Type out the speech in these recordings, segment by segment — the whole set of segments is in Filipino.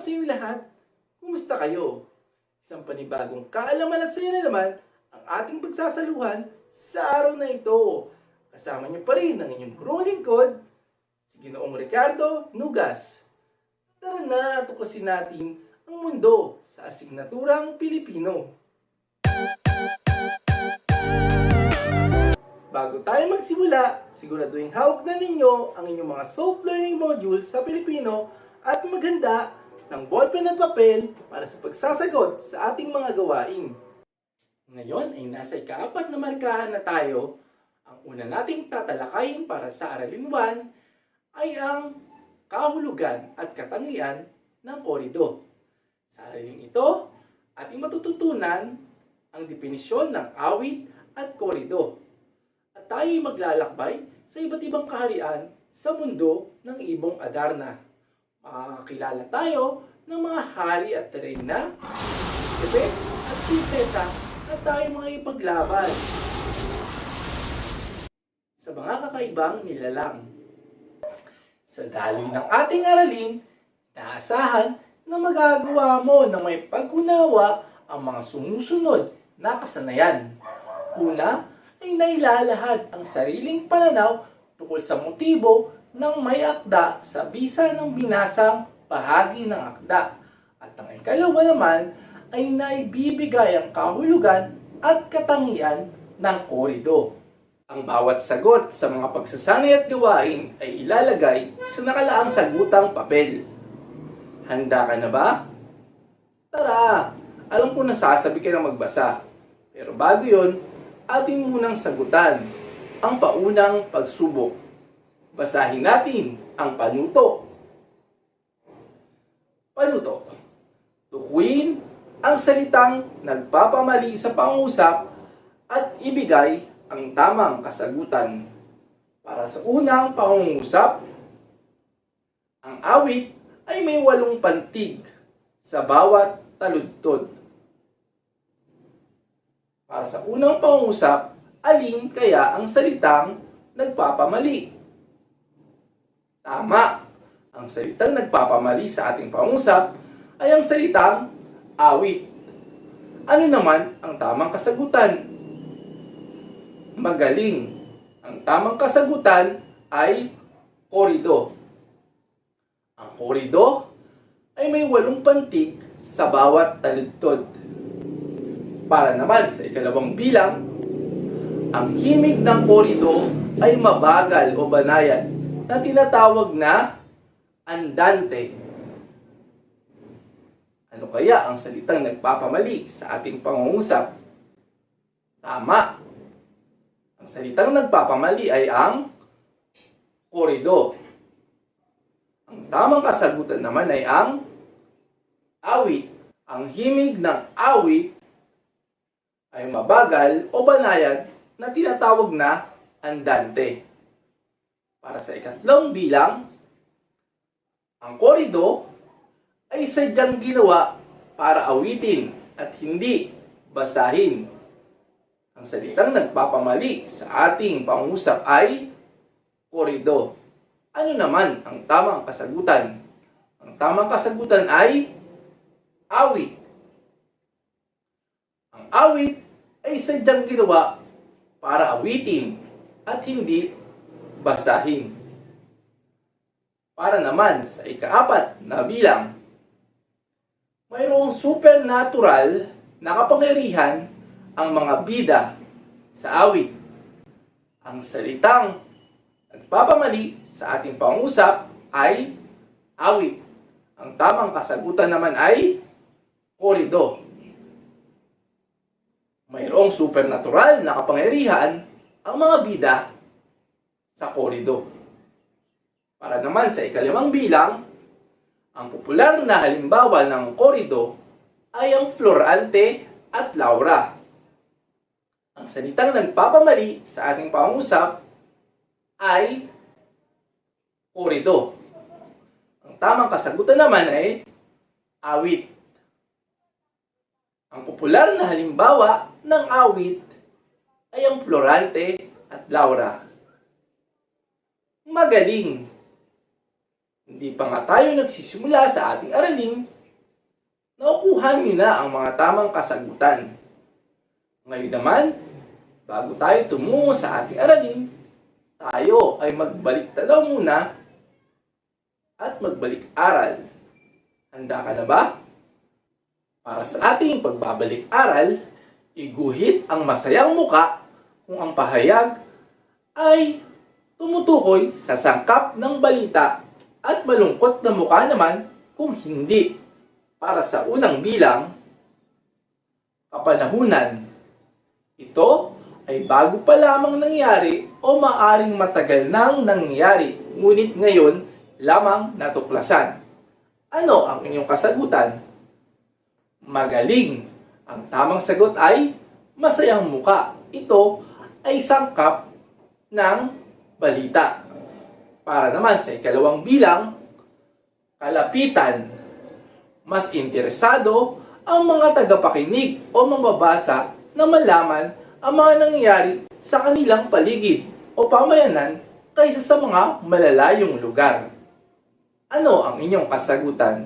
sa inyo lahat. Kumusta kayo? Isang panibagong kaalaman at saya na naman ang ating pagsasaluhan sa araw na ito. Kasama niyo pa rin ang inyong gurong lingkod, si Ginoong Ricardo Nugas. Tara na, tuklasin natin ang mundo sa asignaturang Pilipino. Bago tayo magsimula, siguraduhin hawak na ninyo ang inyong mga self-learning modules sa Pilipino at maghanda ng ballpen at papel para sa pagsasagot sa ating mga gawain. Ngayon ay nasa ika-4 na markahan na tayo. Ang una nating tatalakayin para sa Aralin 1 ay ang kahulugan at katangian ng korido. Sa aralin ito, ating matututunan ang definisyon ng awit at korido. At tayo maglalakbay sa iba't ibang kaharian sa mundo ng Ibong Adarna. Makakakilala tayo ng mga hari at reyna, prinsipe at prinsesa na tayo mga ipaglaban sa mga kakaibang nilalang. Sa daloy ng ating aralin, naasahan na magagawa mo na may pag-unawa ang mga sumusunod na kasanayan. Una, ay nailalahad ang sariling pananaw tungkol sa motibo ng may akda sa bisa ng binasang bahagi ng akda. At ang ikalawa naman ay naibibigay ang kahulugan at katangian ng korido. Ang bawat sagot sa mga pagsasanay at gawain ay ilalagay sa nakalaang sagutang papel. Handa ka na ba? Tara! Alam ko na sasabi ka na magbasa. Pero bago yon, atin munang sagutan ang paunang pagsubok. Basahin natin ang panuto. Panuto. Tukuyin ang salitang nagpapamali sa pangusap at ibigay ang tamang kasagutan. Para sa unang pangungusap, ang awit ay may 8 pantig sa bawat taludtod. Para sa unang pangungusap, alin kaya ang salitang nagpapamali? Tama! Ang salitang nagpapamali sa ating pangungusap ay ang salitang awit. Ano naman ang tamang kasagutan? Magaling! Ang tamang kasagutan ay korido. Ang korido ay may 8 pantig sa bawat taludtod. Para naman sa ikalawang bilang, ang himig ng korido ay mabagal o banayad na tinatawag na andante. Ano kaya ang salitang nagpapamali sa ating pangungusap? Tama! Ang salitang nagpapamali ay ang korido. Ang tamang kasagutan naman ay ang awit. Ang himig ng awit ay mabagal o banayad na tinatawag na andante. Para sa ikatlong bilang, ang korido ay sadyang ginawa para awitin at hindi basahin. Ang salitang nagpapamali sa ating pangusap ay korido. Ano naman ang tamang kasagutan? Ang tamang kasagutan ay awit. Ang awit ay sadyang ginawa para awitin at hindi basahin. Para naman sa ika-4 na bilang, mayroong supernatural na kapangyarihan ang mga bida sa awit. Ang salitang nagpapamali sa ating pangusap ay awit. Ang tamang kasagutan naman ay korido. Mayroong supernatural na kapangyarihan ang mga bida sa korido. Para naman sa ika-5 bilang, ang popular na halimbawa ng korido ay ang Florante at Laura. Ang salitang nagpapamali sa ating pangusap ay korido. Ang tamang kasagutan naman ay awit. Ang popular na halimbawa ng awit ay ang Florante at Laura. Magaling! Hindi pa nga tayo nagsisimula sa ating aralin, nakukuha niyo na ang mga tamang kasagutan. Ngayon naman, bago tayo tumungo sa ating aralin, tayo ay magbalik tanaw muna at magbalik aral. Handa ka na ba? Para sa ating pagbabalik aral, iguhit ang masayang muka kung ang pahayag ay tumutukoy sa sangkap ng balita at malungkot na mukha naman kung hindi. Para sa unang bilang, kapanahunan. Ito ay bago pa lamang nangyari o maaring matagal nang nangyari, ngunit ngayon lamang natuklasan. Ano ang inyong kasagutan? Magaling. Ang tamang sagot ay masayang muka. Ito ay sangkap ng balita. Para naman sa ikalawang bilang, kalapitan. Mas interesado ang mga tagapakinig o mambabasa na malaman ang mga nangyayari sa kanilang paligid o pamayanan kaysa sa mga malalayong lugar. Ano ang inyong kasagutan?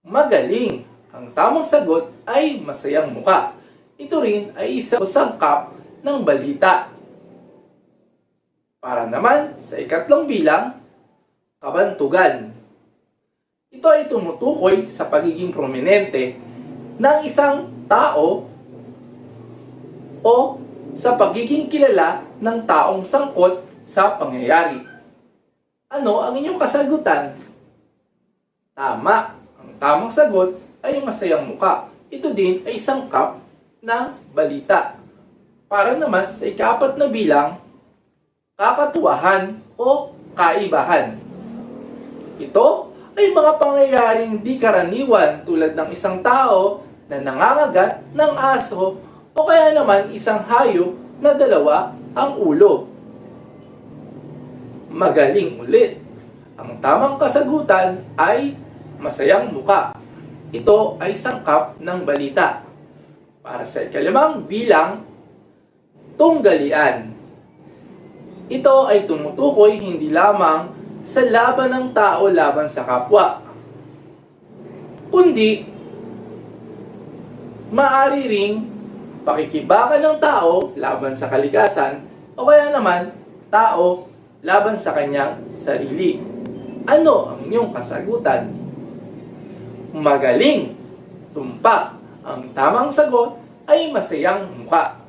Magaling. Ang tamang sagot ay masayang muka. Ito rin ay isang sangkap ng balita. Para naman sa ikatlong bilang, kabantugan. Ito ay tumutukoy sa pagiging prominente ng isang tao o sa pagiging kilala ng taong sangkot sa pangyayari. Ano ang inyong kasagutan? Tama. Ang tamang sagot ay masayang muka. Ito din ay sangkap ng balita. Para naman sa ikapat na bilang, kakatuwahan o kaibahan. Ito ay mga pangyayaring di karaniwan tulad ng isang tao na nangangagat ng aso o kaya naman isang hayop na dalawa ang ulo. Magaling ulit. Ang tamang kasagutan ay masayang muka. Ito ay sangkap ng balita. Para sa ikalimang bilang, tunggalian. Ito ay tumutukoy hindi lamang sa laban ng tao laban sa kapwa, kundi maaari ring pakikibakan ng tao laban sa kalikasan o kaya naman tao laban sa kanyang sarili. Ano ang inyong kasagutan? Magaling. Tumpak. Ang tamang sagot ay masayang muka.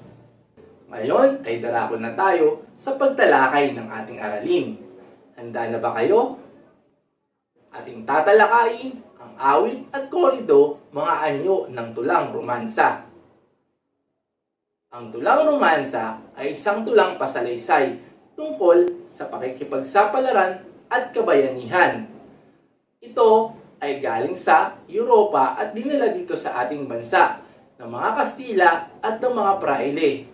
Ngayon ay darako na tayo sa pagtalakay ng ating aralin. Handa na ba kayo? Ating tatalakayin ang awit at korido, mga anyo ng tulang romansa. Ang tulang romansa ay isang tulang pasalaysay tungkol sa pakikipagsapalaran at kabayanihan. Ito ay galing sa Europa at dinala dito sa ating bansa ng mga Kastila at ng mga Praile.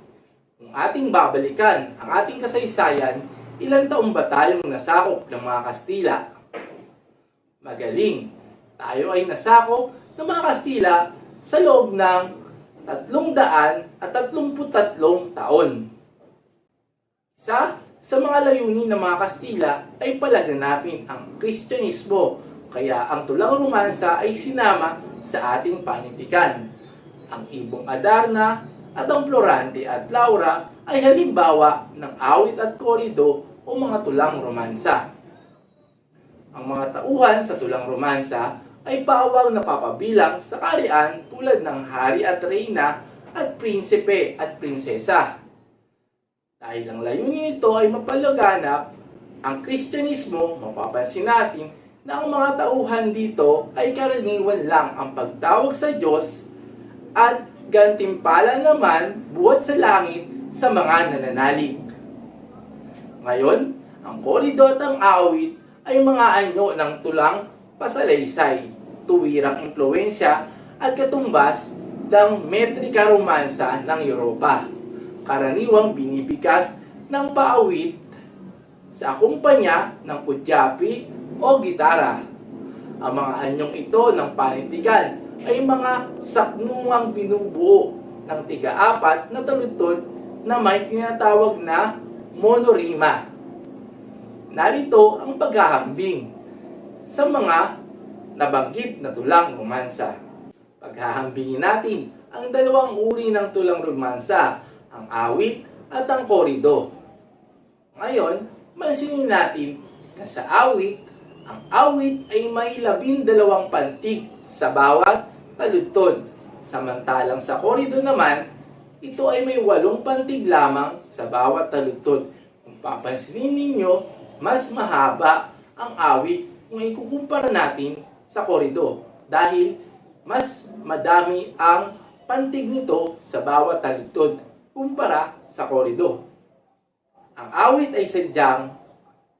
Kung ating babalikan ang ating kasaysayan, ilang taon ba tayong nasakop ng mga Kastila? Magaling. Tayo ay nasakop ng mga Kastila sa loob ng 333 taon. Isa sa mga layunin ng mga Kastila ay palaganapin ang Kristyanismo, kaya ang tulang romansa ay sinama sa ating panindigan. Ang ibong Adarna at ang Florante at Laura ay halimbawa ng awit at korido o mga tulang romansa. Ang mga tauhan sa tulang romansa ay paawang napapabilang sa kaharian tulad ng hari at reyna at prinsipe at prinsesa. Dahil ang layunin nito ay mapalaganap ang Kristyanismo, mapapansin natin na ang mga tauhan dito ay karaniwan lang ang pagtawag sa Diyos at gantimpala naman buhat sa langit sa mga nananalig. Ngayon, ang korido at ang awit ay mga anyo ng tulang pasalaysay, tuwirang impluensya at katumbas ng metrika romansa ng Europa. Karaniwang binibigas ng paawit sa kumpanya ng kutyapi o gitara. Ang mga anyong ito ng panindigan ay mga saknungang binubuo ng tiga-apat na taludtod na may tinatawag na monorima. Narito ang paghahambing. sa mga nabanggit na tulang romansa. Paghahambingin natin ang dalawang uri ng tulang romansa, ang awit at ang korido. Ngayon, mansinin natin na sa awit, ang awit ay may 12 pantig sa bawat taludtod. Samantalang sa korido naman, ito ay may 8 pantig lamang sa bawat taludtod. Kung papansinin ninyo, mas mahaba ang awit kung ikukumpara natin sa korido dahil mas madami ang pantig nito sa bawat taludtod kumpara sa korido. Ang awit ay sadyang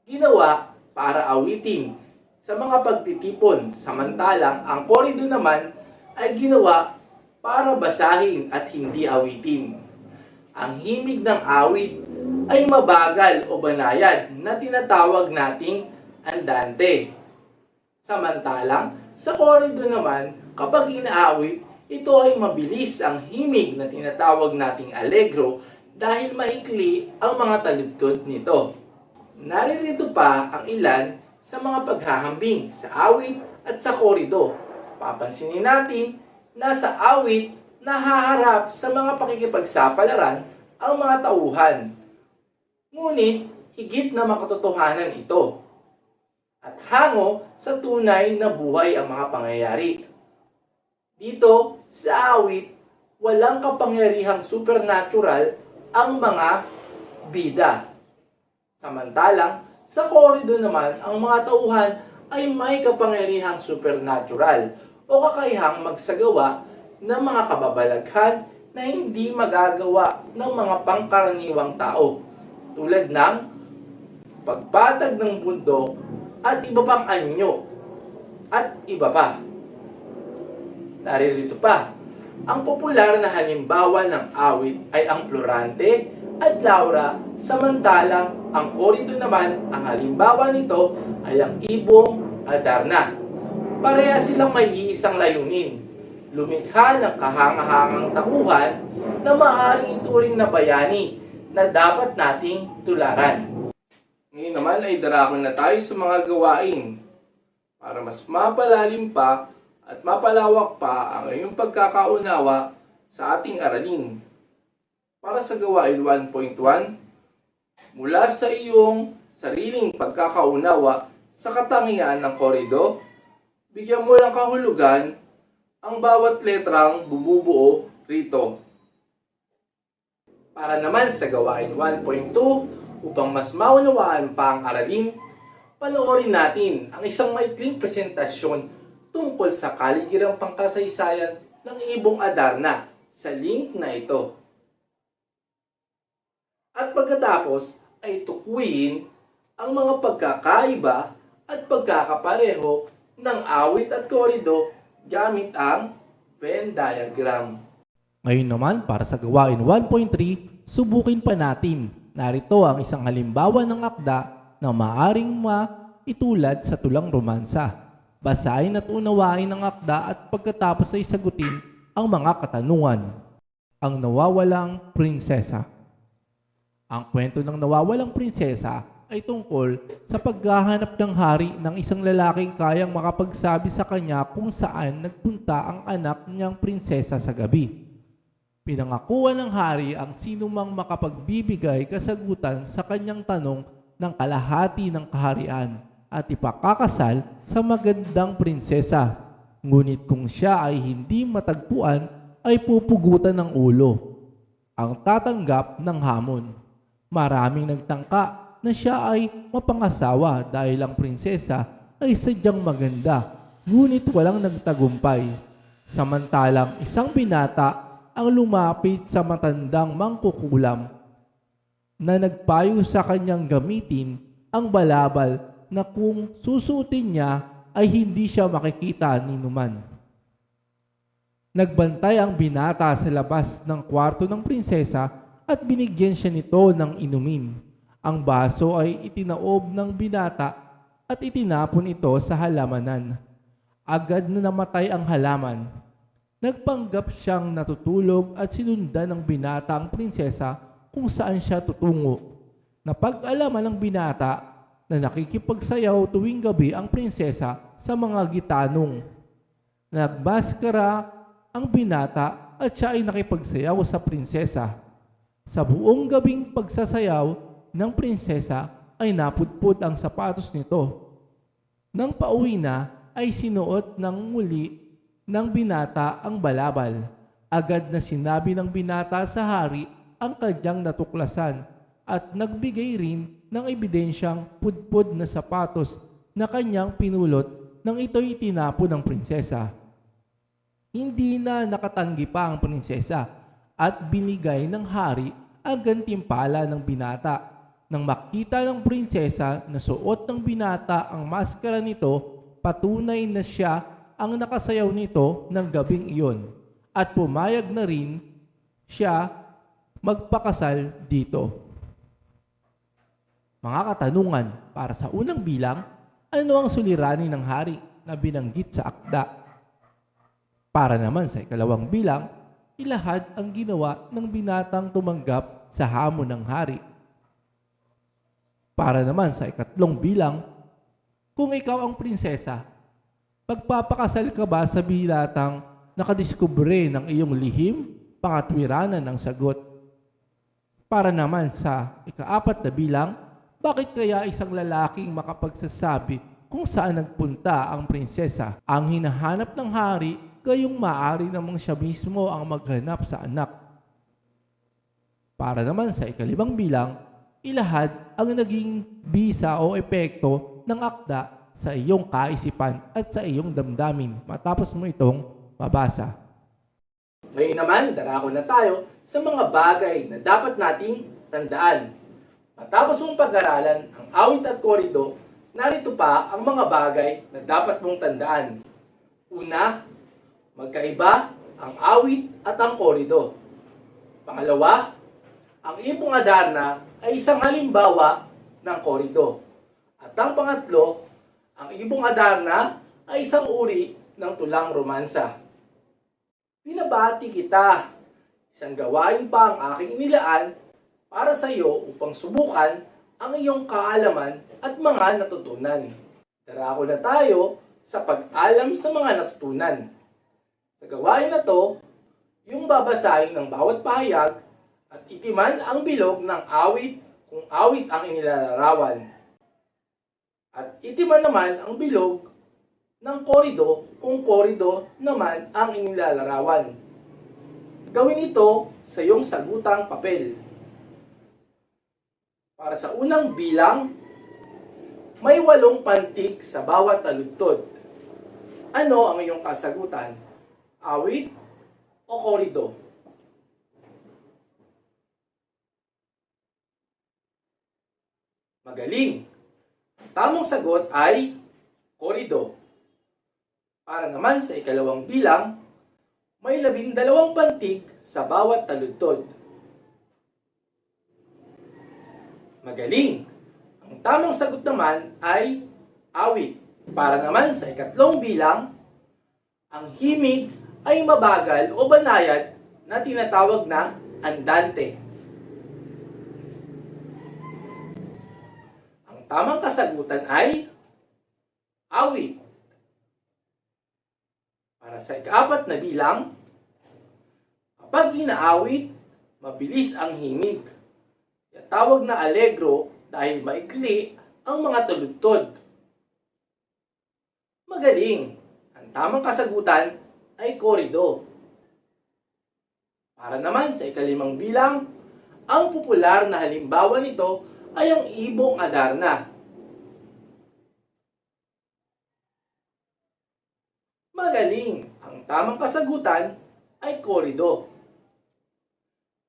ginawa para awitin sa mga pagtitipon, samantalang ang korido naman ay ginawa para basahin at hindi awitin. Ang himig ng awit ay mabagal o banayad na tinatawag nating andante. Samantalang sa korido naman, kapag inaawit, ito ay mabilis ang himig na tinatawag nating allegro dahil maikli ang mga taludtod nito. Naririto pa ang ilan sa mga paghahambing sa awit at sa korido. Papansinin natin na sa awit nahaharap sa mga pakikipagsapalaran ang mga tauhan. Ngunit higit na makatotohanan ito at hango sa tunay na buhay ang mga pangyayari. Dito sa awit, walang kapangyarihang supernatural ang mga bida. Samantalang sa korido naman, ang mga tauhan ay may kapangyarihang supernatural o kakayahang magsagawa ng mga kababalaghan na hindi magagawa ng mga pangkaraniwang tao tulad ng pagpatag ng bundok at iba pang anyo at iba pa. Naririto pa, ang popular na halimbawa ng awit ay ang Florante at Laura, samantalang ang korido naman, ang halimbawa nito ay ang Ibong Adarna. Pareha silang may iisang layunin, lumikha ng kahangahangang tauhan na maaaring ituring na bayani na dapat nating tularan. Ngayon naman ay darako na tayo sa mga gawain para mas mapalalim pa at mapalawak pa ang iyong pagkakaunawa sa ating aralin. Para sa gawain 1.1, mula sa iyong sariling pagkakaunawa sa katangian ng korido, bigyan mo ng kahulugan ang bawat letrang bumubuo rito. Para naman sa gawain 1.2, upang mas maunawaan pa ang aralin, panoorin natin ang isang maikling presentasyon tungkol sa kaligirang pangkasaysayan ng Ibong Adarna sa link na ito. At pagkatapos ay tukuyin ang mga pagkakaiba at pagkakapareho ng awit at korido gamit ang Venn diagram. Ngayon naman, para sa gawain 1.3, subukin pa natin. Narito ang isang halimbawa ng akda na maaring maitulad sa tulang romansa. Basahin at unawain ang akda at pagkatapos ay sagutin ang mga katanungan. Ang nawawalang prinsesa. Ang kwento ng nawawalang prinsesa ay tungkol sa paghahanap ng hari ng isang lalaking kayang makapagsabi sa kanya kung saan nagpunta ang anak niyang prinsesa sa gabi. Pinangakuan ng hari ang sinumang makapagbibigay kasagutan sa kanyang tanong ng kalahati ng kaharian at ipakakasal sa magandang prinsesa. Ngunit kung siya ay hindi matagpuan, ay pupugutan ng ulo. Ang tatanggap ng hamon. Maraming nagtangka na siya ay mapangasawa dahil ang prinsesa ay sadyang maganda, ngunit walang nagtagumpay. Samantalang isang binata ang lumapit sa matandang mangkukulam na nagpayo sa kanyang gamitin ang balabal na kung susutin niya ay hindi siya makikita ni numan. Nagbantay ang binata sa labas ng kwarto ng prinsesa at binigyan siya nito ng inumin. Ang baso ay itinaob ng binata at itinapon ito sa halamanan. Agad na namatay ang halaman. Nagpanggap siyang natutulog at sinundan ng binata ang prinsesa kung saan siya tutungo. Napag-alaman ng binata na nakikipagsayaw tuwing gabi ang prinsesa sa mga gitanong. Nagmaskara ang binata at siya ay nakipagsayaw sa prinsesa. Sa buong gabing pagsasayaw ng prinsesa ay napudpud ang sapatos nito. Nang pauwi na ay sinuot ng muli ng binata ang balabal. Agad na sinabi ng binata sa hari ang kanyang natuklasan at nagbigay rin ng ebidensyang pudpud na sapatos na kanyang pinulot nang ito'y tinapon ng prinsesa. Hindi na nakatanggi pa ang prinsesa at binigay ng hari ang gantimpala ng binata. Nang makita ng prinsesa na suot ng binata ang maskara nito, patunay na siya ang nakasayaw nito ng gabing iyon at pumayag na rin siya magpakasal dito. Mga katanungan para sa unang bilang, ano ang suliranin ng hari na binanggit sa akda? Para naman sa ikalawang bilang, ilahad ang ginawa ng binatang tumanggap sa hamon ng hari. Para naman sa ikatlong bilang, kung ikaw ang prinsesa, pagpapakasal ka ba sa binatang nakadiskubre ng iyong lihim, pangatwiranan ng sagot? Para naman sa ikaapat na bilang, bakit kaya isang lalaking makapagsasabi kung saan nagpunta ang prinsesa? Ang hinahanap ng hari, gayong maaari namang siya mismo ang maghanap sa anak. Para naman sa ikalibang bilang, ilahad ang naging bisa o epekto ng akda sa iyong kaisipan at sa iyong damdamin matapos mo itong mabasa. Ngayon naman, darako na tayo sa mga bagay na dapat nating tandaan. Matapos mong pag-aralan ang awit at korido, narito pa ang mga bagay na dapat mong tandaan. Una, magkaiba ang awit at ang korido. Pangalawa, ang ibong Adarna ay isang halimbawa ng korido. At ang pangatlo, ang ibong Adarna ay isang uri ng tulang romansa. Binabati kita. Isang gawain pa ang aking inilaan para sa iyo upang subukan ang iyong kaalaman at mga natutunan. Darako na tayo sa pag-alam sa mga natutunan. Sa gawain na to, yung babasahin ng bawat pahayag at itiman ang bilog ng awit kung awit ang inilalarawan. At itiman naman ang bilog ng korido kung korido naman ang inilalarawan. Gawin ito sa iyong sagutang papel. Para sa unang bilang, may 8 pantig sa bawat taludtod. Ano ang iyong kasagutan? Awit o korido? Magaling! Ang tamang sagot ay korido. Para naman sa ikalawang bilang, may 12 pantig sa bawat taludtod. Magaling! Ang tamang sagot naman ay awit. Para naman sa ikatlong bilang, ang himig ay mabagal o banayad na tinatawag na andante. Ang tamang kasagutan ay awit. Para sa ikaapat na bilang, kapag inaawit, mabilis ang himig. Tawag na allegro dahil maikli ang mga taludtod. Magaling! Ang tamang kasagutan ay korido. Para naman sa ikalimang bilang, ang popular na halimbawa nito ay ang ibong Adarna. Magaling! Ang tamang kasagutan ay korido.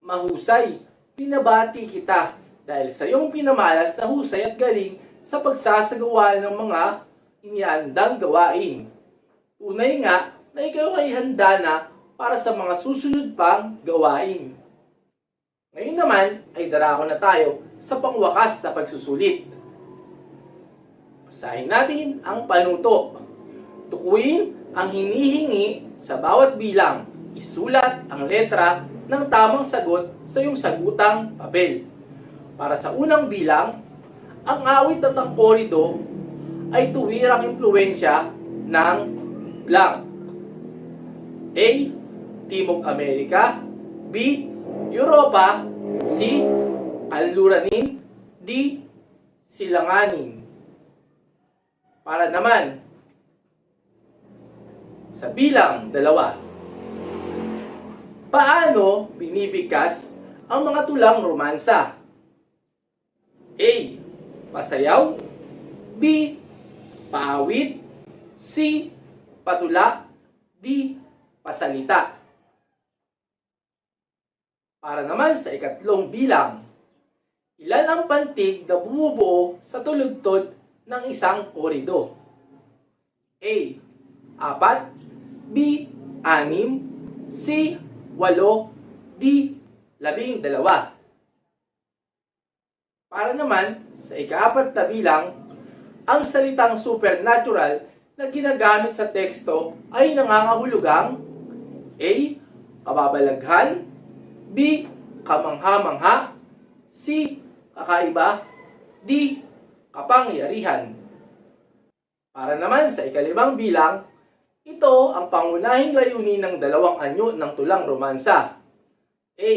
Mahusay! Binabati kita dahil sa iyong pinamalas na husay at galing sa pagsasagawa ng mga inihandang gawain. Tunay nga na ikaw ay handa na para sa mga susunod pang gawain. Ngayon naman ay darako na tayo sa pangwakas na pagsusulit. Basahin natin ang panuto. Tukuyin ang hinihingi sa bawat bilang. Isulat ang letra ng tamang sagot sa iyong sagutang papel. Para sa unang bilang, Ang awit at ang korido ay tuwirang impluensya ng blank. A. Timog Amerika. B. Europa. C. Kanluranin. D. Silanganin. Para naman sa bilang 2. Paano binibigkas ang mga tulang romansa? A. Pasayaw. B. Paawit. C. Patula. D. Pasalita. Para naman sa ikatlong bilang, ilan ang pantig na bumubuo sa tulugtod ng isang korido? A. 4. B. 6. C. 8. D. 12. Para naman sa ika-4 na bilang, ang salitang supernatural na ginagamit sa teksto ay nangangahulugang A. Kababalaghan. B. Kamangha-mangha. C. Kakaiba. D. Kapangyarihan. Para naman sa ika-5 bilang, ito ang pangunahing layunin ng dalawang anyo ng tulang romansa. A.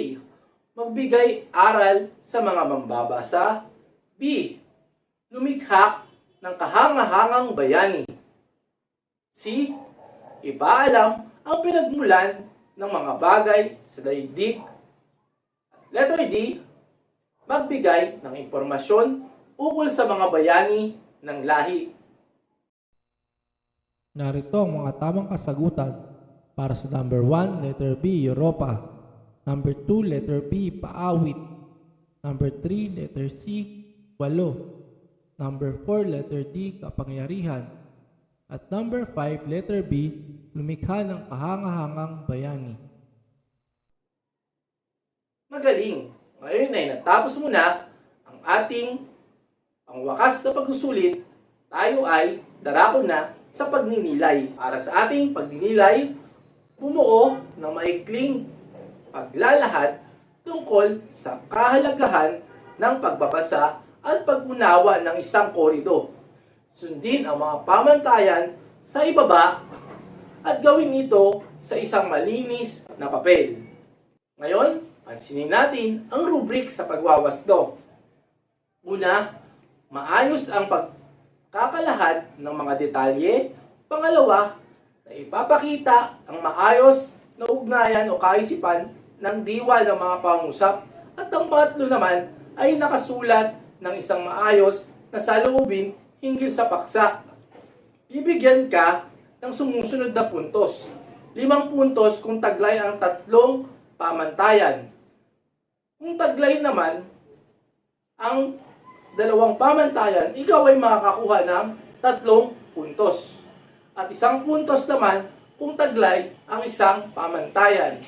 Magbigay aral sa mga mambabasa. B. Lumikha ng kahangahangang bayani. C. Ipaalam ang pinagmulan ng mga bagay sa daigdig. At letter D. Magbigay ng impormasyon ukol sa mga bayani ng lahi. Narito ang mga tamang kasagutan para sa number 1, letter B, Europa. Number 2, letter B, Paawit. Number 3, letter C, Walo. Number 4, letter D, Kapangyarihan. At number 5, letter B, Lumikha ng kahangahangang bayani. Magaling! Ngayon ay natapos mo na ang ating pangwakas na pagsusulit. Tayo ay darako na sa pagninilay. Para sa ating pagninilay, bumuo ng maikling paglalahad tungkol sa kahalagahan ng pagbabasa at pag-unawa ng isang korido. Sundin ang mga pamantayan sa ibaba at gawin ito sa isang malinis na papel. Ngayon, pansinin natin ang rubric sa pagwawasdo. Una, maayos ang pagkakalahad ng mga detalye. Pangalawa, na ipapakita ang maayos na ugnayan o kaisipan ng diwa ng mga pangusap. At ang pangatlo naman ay nakasulat ng isang maayos na saloobin hinggil sa paksa. Bibigyan ka ng sumusunod na puntos. 5 puntos kung taglay ang 3 pamantayan. Kung taglay naman ang 2 pamantayan, ikaw ay makakakuha ng 3 puntos. At 1 puntos naman kung taglay ang isang pamantayan.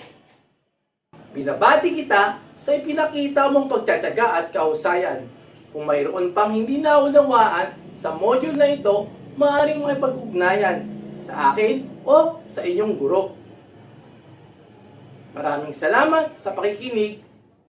Binabati kita sa ipinakita mong pagtsatsaga at kahusayan. Kung mayroon pang hindi naunawaan sa module na ito, maaaring may pag-ugnayan sa akin o sa inyong guro. Maraming salamat sa pakikinig.